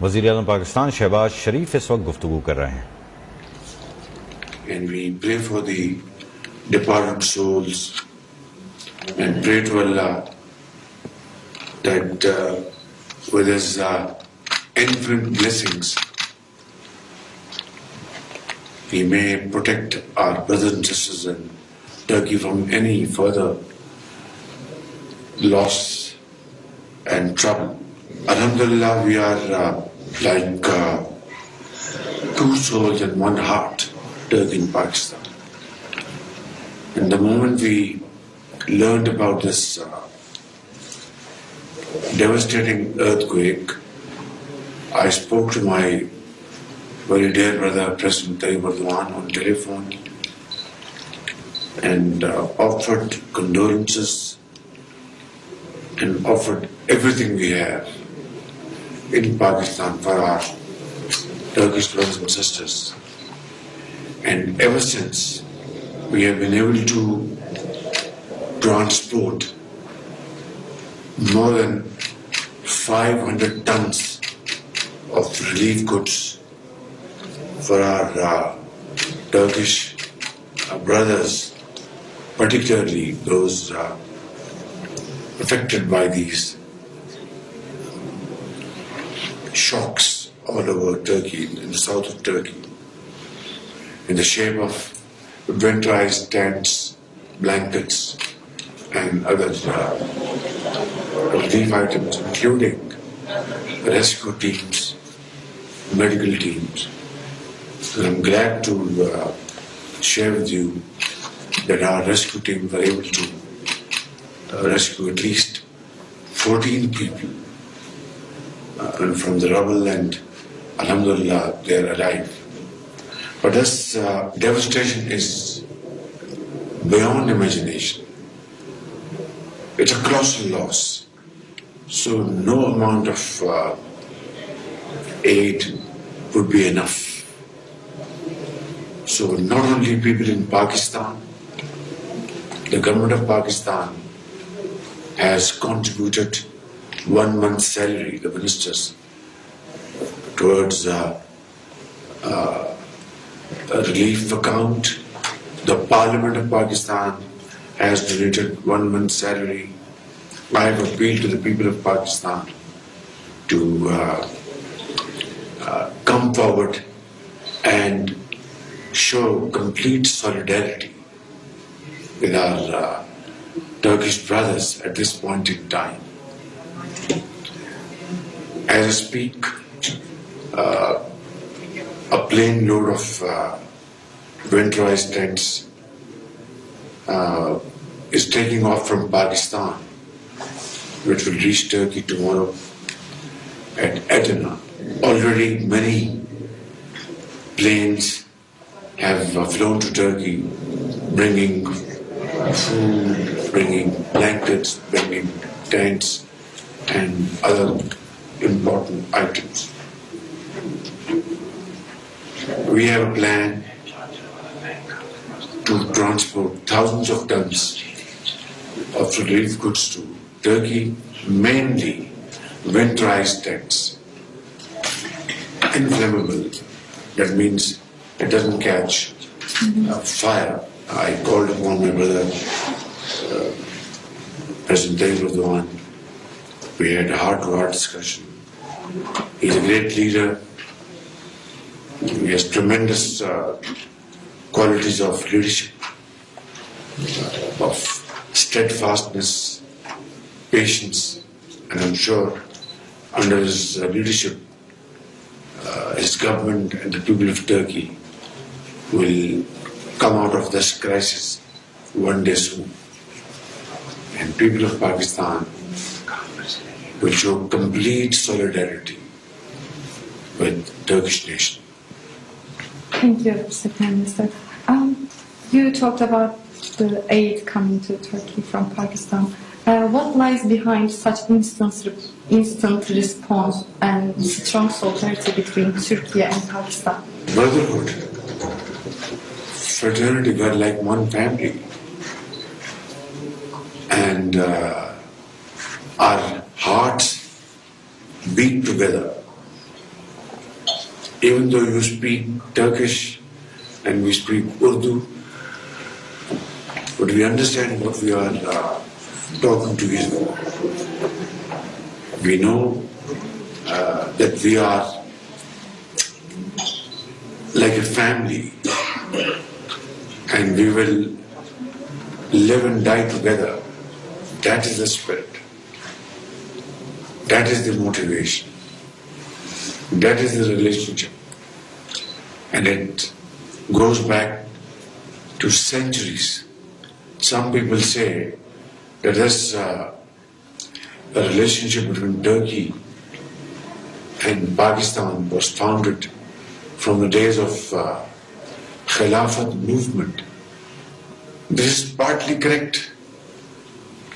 वज़ीर-ए-आज़म पाकिस्तान शहबाज शरीफ इस वक्त गुफ्तगू कर रहे हैं. And we pray for the departed souls and pray to Allah that with His infinite blessings He may protect our brothers and sisters in Turkey from any further loss and trouble. Alhamdulillah, we are like two souls and one heart, Turkey and Pakistan. And the moment we learned about this devastating earthquake, I spoke to my very dear brother, President Erdogan, on telephone and offered condolences and offered everything we have in Pakistan for our Turkish brothers and sisters. And ever since, we have been able to transport more than 500 tons of relief goods for our Turkish brothers, particularly those affected by these shocks all over Turkey, in the south of Turkey, in the shape of winterized tents, blankets, and other relief items, including rescue teams, medical teams. And I'm glad to share with you that our rescue teams were able to rescue at least 14 people from the rubble, and Alhamdulillah, they're alive. But this devastation is beyond imagination. It's a colossal loss. So no amount of aid would be enough. So not only people in Pakistan, the government of Pakistan has contributed 1 month's salary, the ministers, towards a relief account. The Parliament of Pakistan has donated 1 month's salary. I have appealed to the people of Pakistan to come forward and show complete solidarity with our Turkish brothers at this point in time. As I speak, a plane load of winterized tents is taking off from Pakistan, which will reach Turkey tomorrow at Adana. Already many planes have flown to Turkey, bringing food, bringing blankets, bringing tents, and other important items. We have a plan to transport thousands of tons of relief goods to Turkey, mainly winterized tents. Inflammable, that means it doesn't catch fire. I called upon my brother, President Erdogan. We had a heart-to-heart discussion. He's a great leader. He has tremendous qualities of leadership, of steadfastness, patience, and I'm sure under his leadership, his government and the people of Turkey will come out of this crisis one day soon. And people of Pakistan will show complete solidarity with Turkish nation. Thank you, Mr. Prime Minister. You talked about the aid coming to Turkey from Pakistan. What lies behind such instant response and strong solidarity between Turkey and Pakistan? Brotherhood, fraternity, we are like one family. And our hearts beat together even though you speak Turkish and we speak Urdu, but we understand what we are talking to each other. We know that we are like a family and we will live and die together. That is the spirit. That is the motivation. That is the relationship. And it goes back to centuries. Some people say that this a relationship between Turkey and Pakistan was founded from the days of Khilafat movement. This is partly correct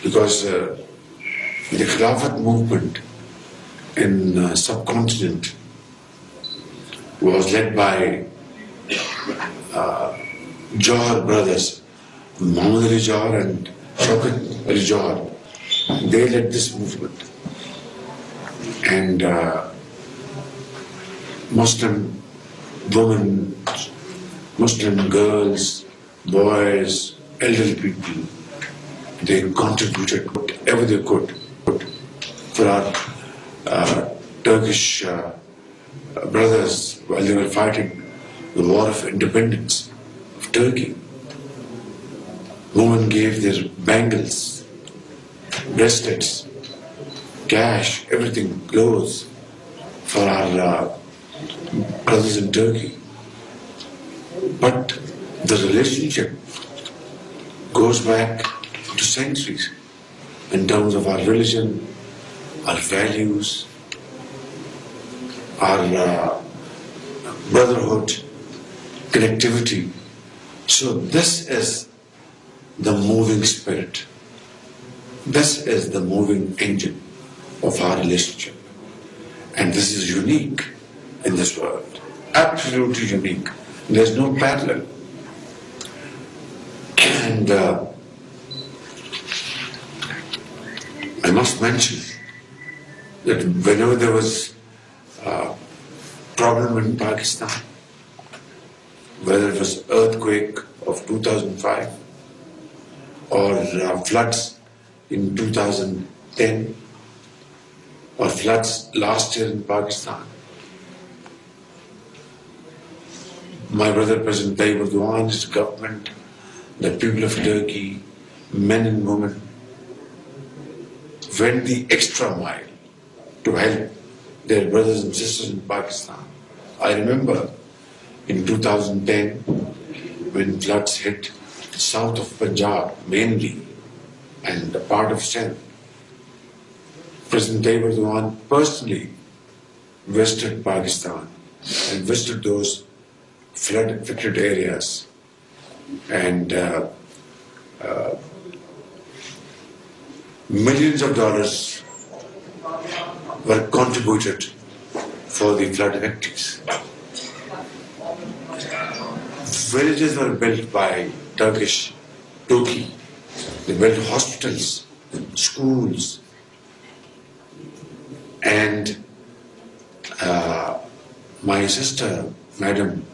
because the Khilafat movement in subcontinent was led by Johar brothers, Muhammad Ali Johar and Shaukat Ali Johar. They led this movement. And Muslim women, Muslim girls, boys, elderly people, they contributed whatever they could for our Turkish brothers while they were fighting the war of independence of Turkey. Women gave their bangles, bracelets, cash, everything, clothes for our brothers in Turkey. But the relationship goes back to centuries in terms of our religion, our values, our brotherhood, connectivity. So this is the moving spirit. This is the moving engine of our relationship. And this is unique in this world. Absolutely unique. There's no parallel. And I must mention that whenever there was a problem in Pakistan, whether it was earthquake of 2005 or floods in 2010 or floods last year in Pakistan, my brother President Tayyip Erdogan, his government, the people of Turkey, men and women, went the extra mile to help their brothers and sisters in Pakistan. I remember in 2010 when floods hit south of Punjab mainly and a part of Sindh, President Tayyip Erdogan personally visited Pakistan and visited those flood-affected areas, and millions of dollars were contributed for the flood-affectees. Villages were built by Turkish Turkey. They built hospitals, schools, and my sister, Madam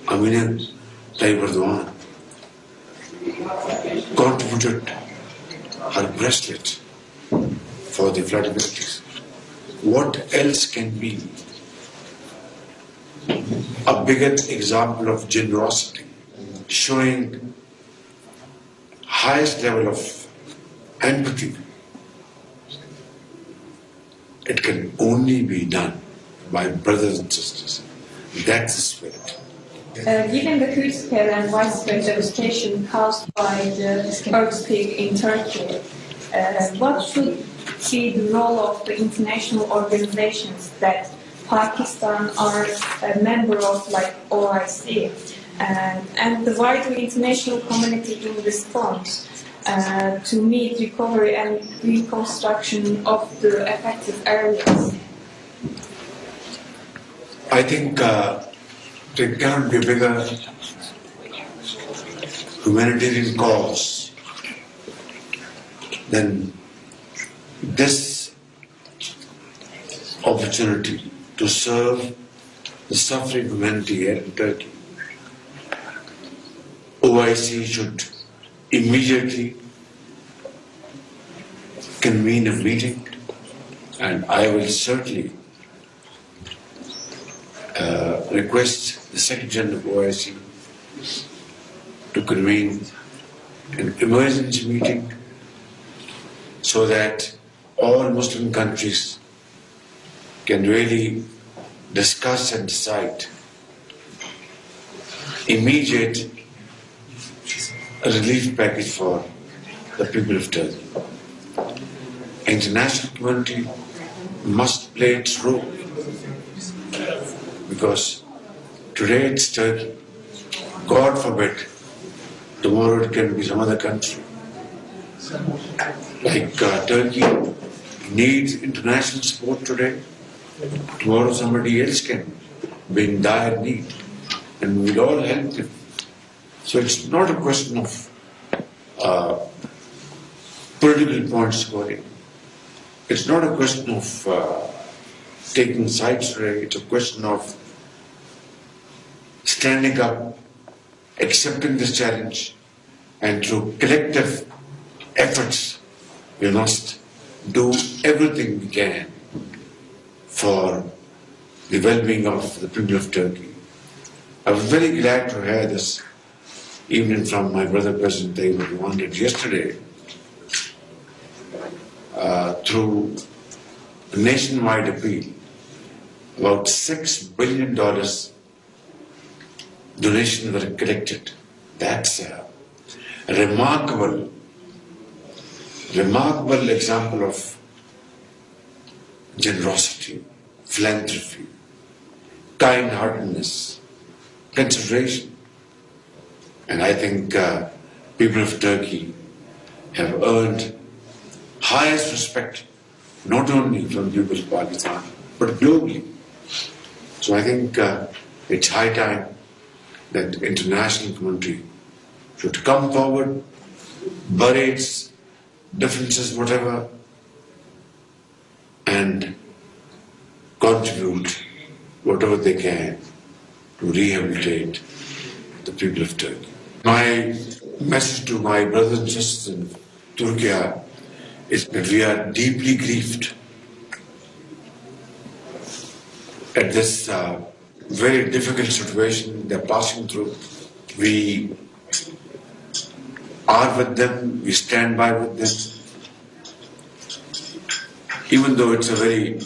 Amina Tayyip Erdogan, contributed her bracelet for the flood victims. What else can be a bigger example of generosity, showing highest level of empathy? It can only be done by brothers and sisters. That's the spirit. Given the critical and widespread devastation caused by the earthquake in Turkey, what should be the role of the international organizations that Pakistan are a member of, like OIC, and the wider international community in response to meet recovery and reconstruction of the affected areas? I think there cannot be a bigger humanitarian cause than this opportunity to serve the suffering humanity here in Turkey. OIC should immediately convene a meeting, and I will certainly request the Secretary General of OIC to convene an emergency meeting so that all Muslim countries can really discuss and decide immediate relief package for the people of Turkey. International community must play its role, because today it's Turkey. God forbid, tomorrow it can be some other country. Like Turkey needs international support today, tomorrow somebody else can be in dire need, and we will all help them. So it's not a question of political point scoring. It's not a question of taking sides today. It's a question of standing up, accepting this challenge, and through collective efforts, we must do everything we can for the well-being of the people of Turkey. I was very glad to hear this evening from my brother President Tayyip Erdogan that yesterday, through a nationwide appeal, about $6 billion donations were collected. That's a remarkable example of generosity, philanthropy, kind-heartedness, consideration. And I think people of Turkey have earned highest respect, not only from the people of Pakistan, but globally. So I think it's high time that the international community should come forward, bury its differences, whatever, and contribute whatever they can to rehabilitate the people of Turkey. My message to my brothers and sisters in Turkey is that we are deeply grieved at this very difficult situation they're passing through. We are with them, we stand by with them, even though it's a very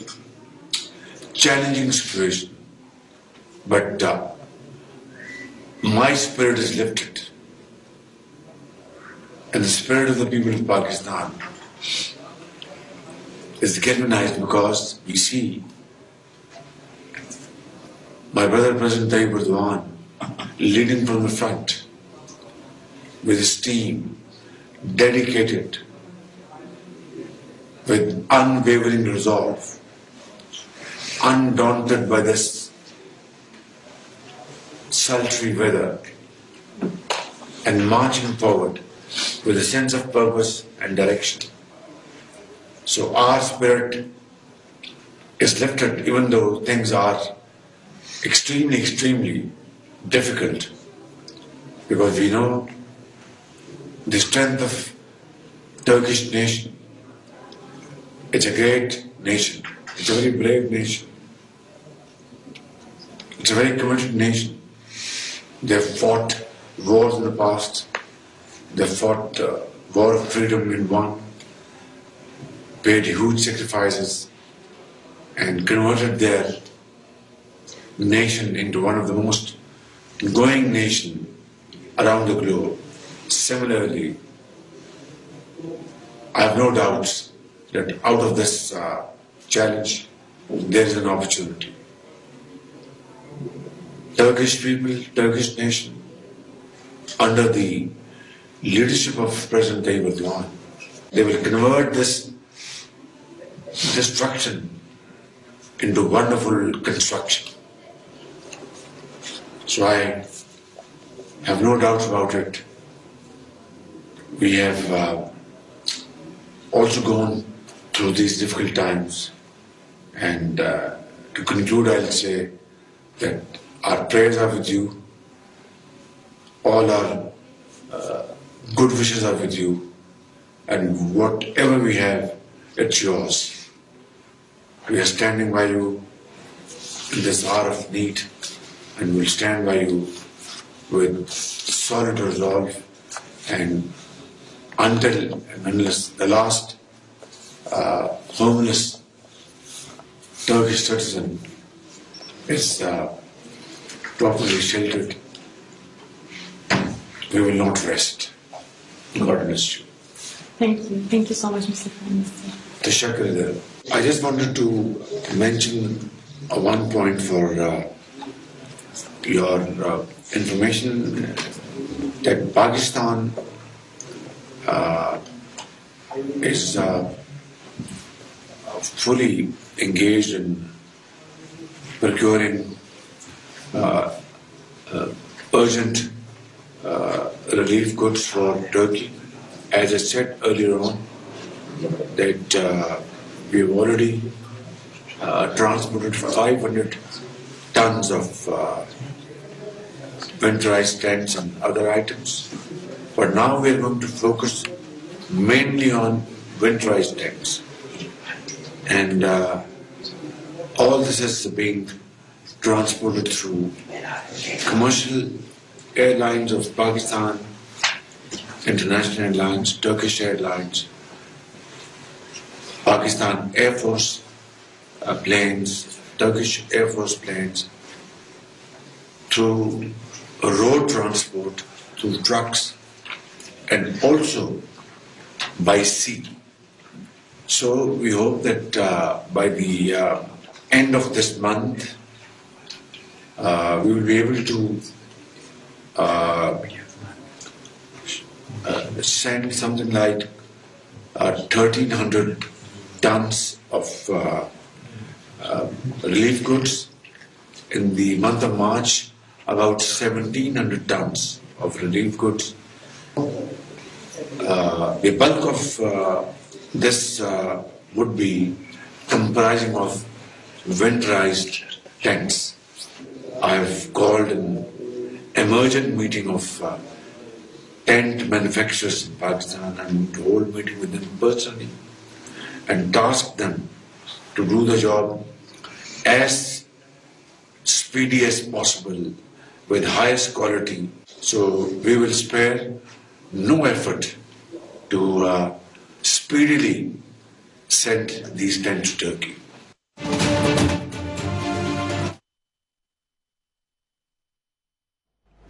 challenging situation. But my spirit is lifted, and the spirit of the people of Pakistan is galvanized because we see my brother President Tayyip Erdogan leading from the front with his team, dedicated, with unwavering resolve, undaunted by this sultry weather, and marching forward with a sense of purpose and direction. So our spirit is lifted even though things are extremely difficult, because we know the strength of Turkish nation. It's a great nation. It's a very brave nation. It's a very committed nation. They've fought wars in the past. They've fought war of freedom and won, paid huge sacrifices, and converted their nation into one of the most going nations around the globe. Similarly, I have no doubts that out of this challenge, there is an opportunity. Turkish people, Turkish nation, under the leadership of President Tayyip Erdogan, they will convert this destruction into wonderful construction. So I have no doubts about it. We have also gone through these difficult times, and to conclude, I'll say that our prayers are with you, all our good wishes are with you, and whatever we have, it's yours. We are standing by you in this hour of need, and we'll stand by you with solid resolve, and until and unless the last homeless Turkish citizen is properly sheltered, we will not rest. God bless you. Thank you. Thank you so much, Mr. Prime Minister. Tashakkur. I just wanted to mention one point for your information, that Pakistan is fully engaged in procuring urgent relief goods for Turkey. As I said earlier on, that we have already transported 500 tons of winterized tents and other items. But now we are going to focus mainly on winterized tents. And all this is being transported through commercial airlines of Pakistan, International Airlines, Turkish Airlines, Pakistan Air Force planes, Turkish Air Force planes, through road transport, through trucks, and also by sea. So we hope that by the end of this month, we will be able to send something like 1,300 tons of relief goods. In the month of March, about 1,700 tons of relief goods. The bulk of this would be comprising of winterized tents. I have called an emergent meeting of tent manufacturers in Pakistan and to hold a meeting with them personally and tasked them to do the job as speedy as possible with highest quality. So we will spare no effort to speedily send these tents to Turkey.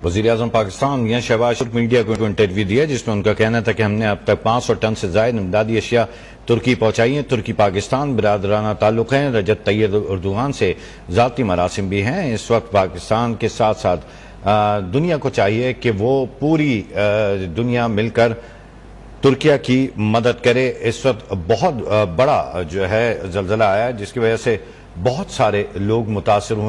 वज़ीर-ए-आज़म पाकिस्तान मियां Shehbaz Sharif media को interview दिया, जिसमें उनका कहना था कि हमने अब तक 500 टन से ज़ायद इमदादी अशिया तुर्की पहुंचाई हैं। तुर्की पाकिस्तान बिरादराना ताल्लुक़ हैं। रजब तैयब एर्दोगान से ज़ाती मरासिम भी हैं। इस वक्त पाकिस्तान के साथ साथ दुनिया को चाहिए कि वो पूरी दुनिया मिलकर तुर्किया की मदद करे। इस वक्त बहुत बड़ा जो है ज़लज़ला आया, जिसकी वजह से बहुत सारे लोग मुतासिर हुए।